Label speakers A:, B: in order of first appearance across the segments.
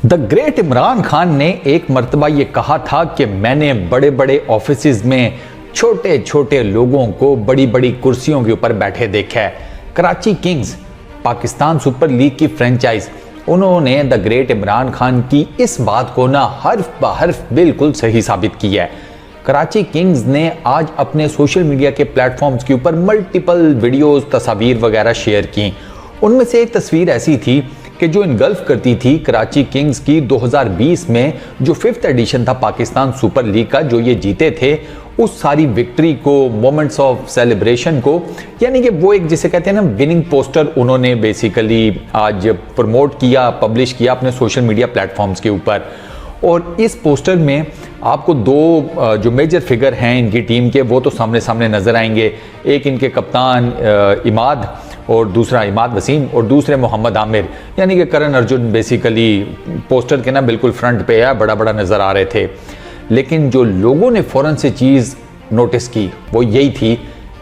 A: The great Imran Khan ने एक मर्तबा ये कहा था कि मैंने बड़े बड़े ऑफिसेज में छोटे छोटे लोगों को बड़ी बड़ी कुर्सियों के ऊपर बैठे देखा है। Karachi Kings Pakistan super league की फ्रेंचाइज, उन्होंने द ग्रेट इमरान खान की इस बात को ना हर्फ ब हर्फ बिल्कुल सही साबित किया है। कराची किंग्स ने आज अपने सोशल मीडिया के प्लेटफॉर्म्स के ऊपर मल्टीपल वीडियोस, तस्वीर वगैरह शेयर की। उनमें से एक तस्वीर ऐसी थी कि जो इनगल्फ करती थी कराची किंग्स की 2020 में जो 5th एडिशन था पाकिस्तान सुपर लीग का, जो ये जीते थे, उस सारी विक्ट्री को, मोमेंट्स ऑफ सेलिब्रेशन को, यानी कि वो एक जिसे कहते हैं ना विनिंग पोस्टर, उन्होंने बेसिकली आज प्रमोट किया, पब्लिश किया अपने सोशल मीडिया प्लेटफॉर्म्स के ऊपर। और इस पोस्टर में आपको दो जो मेजर फिगर हैं इनकी टीम के, वो तो सामने सामने नजर आएंगे। एक इनके कप्तान इमाद और दूसरा इमाद वसीम और दूसरे मोहम्मद आमिर, यानी कि करण अर्जुन बेसिकली पोस्टर के ना बिल्कुल फ्रंट पे है, बड़ा बड़ा नज़र आ रहे थे। लेकिन जो लोगों ने फ़ौरन से चीज़ नोटिस की वो यही थी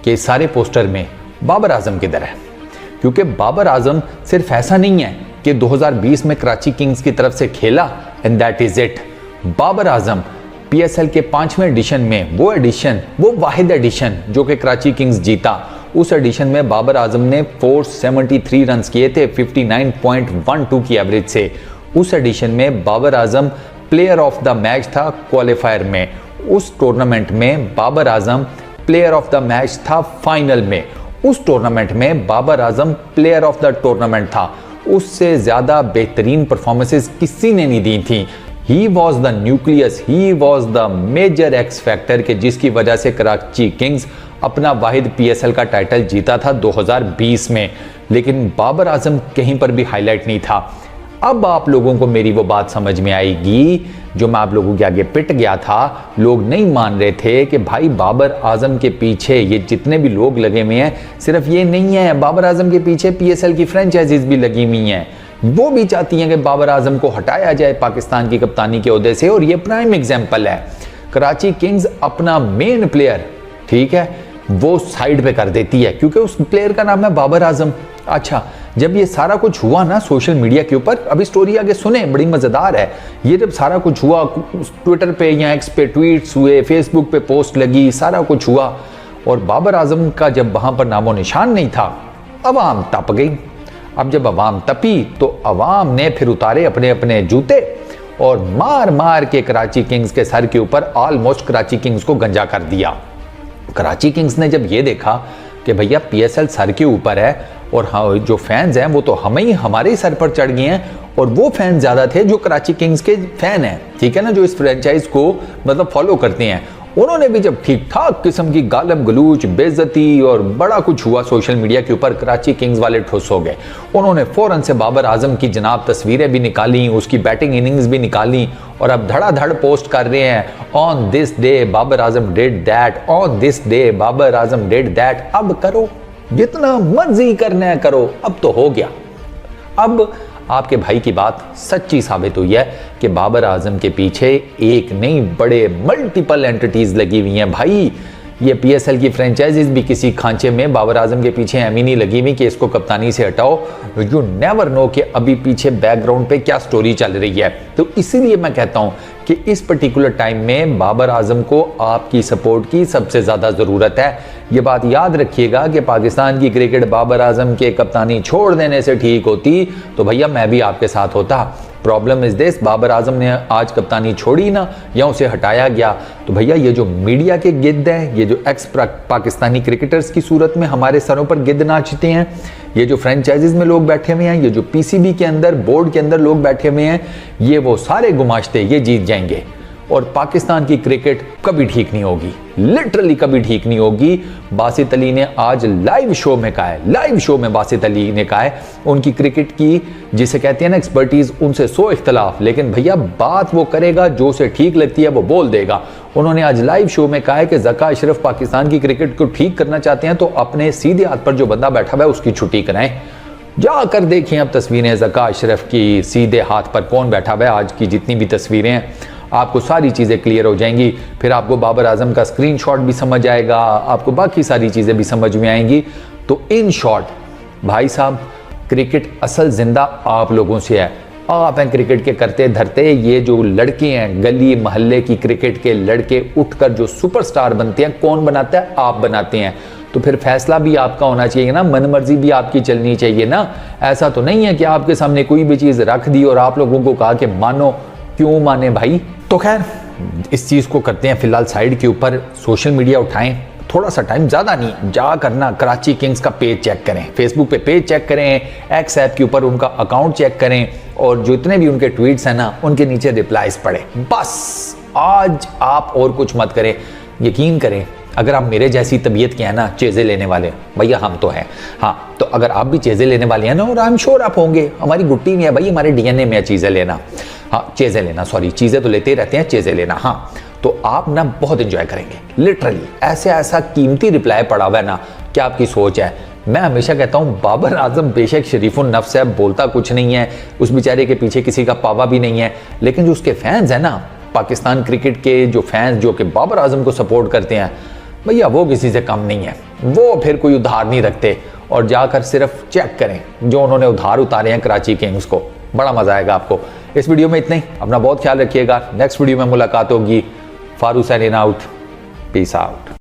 A: कि सारे पोस्टर में बाबर आजम किधर है, क्योंकि बाबर आजम सिर्फ ऐसा नहीं है कि 2020 में कराची किंग्स की तरफ से खेला and that is it. Babar Azam PSL के 5वें एडिशन में, वो वाहिद एडिशन जो कि कराची किंग्स जीता, उस एडिशन में बाबर आजम ने 473 रन किए थे 59.12 की एवरेज से। उस एडिशन में Babar Azam player of the match था क्वालिफायर में। उस टूर्नामेंट में Babar Azam player of the match था फाइनल में। उस टूर्नामेंट में Babar Azam player of the tournament था। उससे ज़्यादा बेहतरीन परफॉर्मेंसेस किसी ने नहीं दी थी। He was the nucleus, he was the major X factor के जिसकी वजह से कराची किंग्स अपना वाहिद PSL का टाइटल जीता था 2020 में। लेकिन बाबर आजम कहीं पर भी हाईलाइट नहीं था। अब आप लोगों को मेरी वो बात समझ में आएगी जो मैं आप लोगों के आगे पिट गया था। लोग नहीं मान रहे थे कि भाई बाबर आजम के पीछे ये जितने भी लोग लगे हुए हैं, सिर्फ ये नहीं है, बाबर आजम के पीछे PSL की फ्रेंचाइजीज भी लगी हुई हैं। वो भी चाहती हैं कि बाबर आजम को हटाया जाए पाकिस्तान की कप्तानी के ओहदे से। और ये प्राइम एग्जाम्पल है, कराची किंग्स अपना मेन प्लेयर, ठीक है, वो साइड पे कर देती है क्योंकि उस प्लेयर का नाम है बाबर आजम। अच्छा, जब ये सारा कुछ हुआ ना सोशल मीडिया के ऊपर, अभी स्टोरी आगे सुने, बड़ी मज़ेदार है। ये जब सारा कुछ हुआ, ट्विटर पे या एक्स पे ट्वीट्स हुए, फेसबुक पे पोस्ट लगी, सारा कुछ हुआ, और बाबर आजम का जब वहाँ पर नामो निशान नहीं था, अवाम तप गई। अब जब अवाम तपी तो अवाम ने फिर उतारे अपने अपने जूते और मार मार के कराची किंग्स के सर के ऊपर ऑलमोस्ट कराची किंग्स को गंजा कर दिया। कराची किंग्स ने जब ये देखा कि भैया PSL सर के ऊपर है और हाँ, जो फैंस हैं वो तो हमारे ही सर पर चढ़ गए हैं, और वो फैंस ज़्यादा थे जो कराची किंग्स के फैन हैं, ठीक है ना, जो इस फ्रेंचाइज को मतलब फॉलो करते हैं। उन्होंने भी जब ठीक ठाक किस्म की गालम गलूच, बेइज्जती और बड़ा कुछ हुआ सोशल मीडिया के ऊपर, कराची किंग्स वाले ठुस हो गए। उन्होंने फ़ौरन से बाबर आजम की जनाब तस्वीरें भी निकाली, उसकी बैटिंग इनिंग्स भी निकाली, और अब धड़ाधड़ पोस्ट कर रहे हैं, on this day Babar Azam did that, on this day Babar Azam did that. अब करो, जितना मर्जी करना है करो, अब तो हो गया। अब आपके भाई की बात सच्ची साबित हुई है कि बाबर आजम के पीछे एक नहीं, बड़े मल्टीपल एंटिटीज लगी हुई हैं। भाई ये PSL की फ्रेंचाइजीज भी किसी खांचे में बाबर आजम के पीछे एमी नहीं लगी हुई कि इसको कप्तानी से हटाओ। यू नेवर नो कि अभी पीछे बैकग्राउंड पे क्या स्टोरी चल रही है। तो इसीलिए मैं कहता हूं कि इस पर्टिकुलर टाइम में बाबर आजम को आपकी सपोर्ट की सबसे ज़्यादा ज़रूरत है। ये बात याद रखिएगा कि पाकिस्तान की क्रिकेट बाबर आजम के कप्तानी छोड़ देने से ठीक होती तो भैया मैं भी आपके साथ होता। Problem is this, Babar Azam ने आज कप्तानी छोड़ी ना, या उसे हटाया गया, तो भैया ये जो मीडिया के गिद्ध हैं, ये जो एक्स पाकिस्तानी क्रिकेटर्स की सूरत में हमारे सरों पर गिद्ध नाचते हैं, ये जो फ्रेंचाइजीज में लोग बैठे हुए हैं, ये जो PCB के अंदर, बोर्ड के अंदर लोग बैठे हुए हैं, ये वो सारे गुमाश्ते ये जीत जाएंगे। और पाकिस्तान की क्रिकेट कभी ठीक नहीं होगी, लिटरली कभी ठीक नहीं होगी। बासित अली ने आज लाइव शो में कहा है, लाइव शो में बासित अली ने कहा है, उनकी क्रिकेट की जिसे कहते हैं ना एक्सपर्टीज, उनसे 100 इख्तलाफ, लेकिन भैया बात वो करेगा जो उसे ठीक लगती है वो बोल देगा। उन्होंने आज लाइव शो में कहा है कि ज़का अशरफ पाकिस्तान की क्रिकेट को ठीक करना चाहते हैं तो अपने सीधे हाथ पर जो बंदा बैठा हुआ है उसकी छुट्टी कराएं। जाकर देखें अब तस्वीरें ज़का अशरफ की, सीधे हाथ पर कौन बैठा हुआ है। आज की जितनी भी तस्वीरें हैं आपको सारी चीज़ें क्लियर हो जाएंगी। फिर आपको बाबर आजम का स्क्रीनशॉट भी समझ आएगा, आपको बाकी सारी चीज़ें भी समझ में आएंगी। तो इन शॉर्ट भाई साहब, क्रिकेट असल जिंदा आप लोगों से है। आप हैं क्रिकेट के करते धरते, ये जो लड़के हैं गली मोहल्ले की क्रिकेट के लड़के उठकर जो सुपरस्टार बनते हैं, कौन बनाता है? आप बनाते हैं। तो फिर फैसला भी आपका होना चाहिए ना, मनमर्जी भी आपकी चलनी चाहिए ना। ऐसा तो नहीं है कि आपके सामने कोई भी चीज़ रख दी और आप लोगों को कहा कि मानो। क्यों माने भाई? तो खैर इस चीज़ को करते हैं फिलहाल साइड के ऊपर, सोशल मीडिया उठाएं, थोड़ा सा टाइम, ज़्यादा नहीं, जा करना कराची किंग्स का पेज चेक करें, फेसबुक पे पेज चेक करें, एक्स ऐप के ऊपर उनका अकाउंट चेक करें और जितने भी उनके ट्वीट्स हैं ना उनके नीचे रिप्लाईज पढ़ें। बस आज आप और कुछ मत करें। यकीन करें अगर आप मेरे जैसी तबीयत के हैं ना, चीज़ें लेने वाले, भैया हम तो हैं, हाँ, तो अगर आप भी चीज़ें लेने वाले हैं ना, और आई एम श्योर आप होंगे, हमारी गुट्टी में है भाई, हमारे डीएनए में है चीज़ें लेना, हाँ चीज़ें लेना, सॉरी चीज़ें तो लेते ही रहते हैं, चीज़ें लेना, हाँ, तो आप ना बहुत इंजॉय करेंगे। लिटरली ऐसा कीमती रिप्लाई पड़ा हुआ है ना, क्या आपकी सोच है? मैं हमेशा कहता हूँ बाबर आजम बेशक शरीफुन नफ्स है, बोलता कुछ नहीं है, उस बेचारे के पीछे किसी का पावा भी नहीं है, लेकिन जो उसके फैंस हैं ना, पाकिस्तान क्रिकेट के जो फैंस जो कि बाबर आजम को सपोर्ट करते हैं, भैया वो किसी से कम नहीं है, वो फिर कोई उधार नहीं रखते। और जाकर सिर्फ चेक करें जो उन्होंने उधार उतारे हैं कराची किंग्स को, बड़ा मजा आएगा आपको। इस वीडियो में इतना ही, अपना बहुत ख्याल रखिएगा, नेक्स्ट वीडियो में मुलाकात होगी। Farooq sign out, peace out.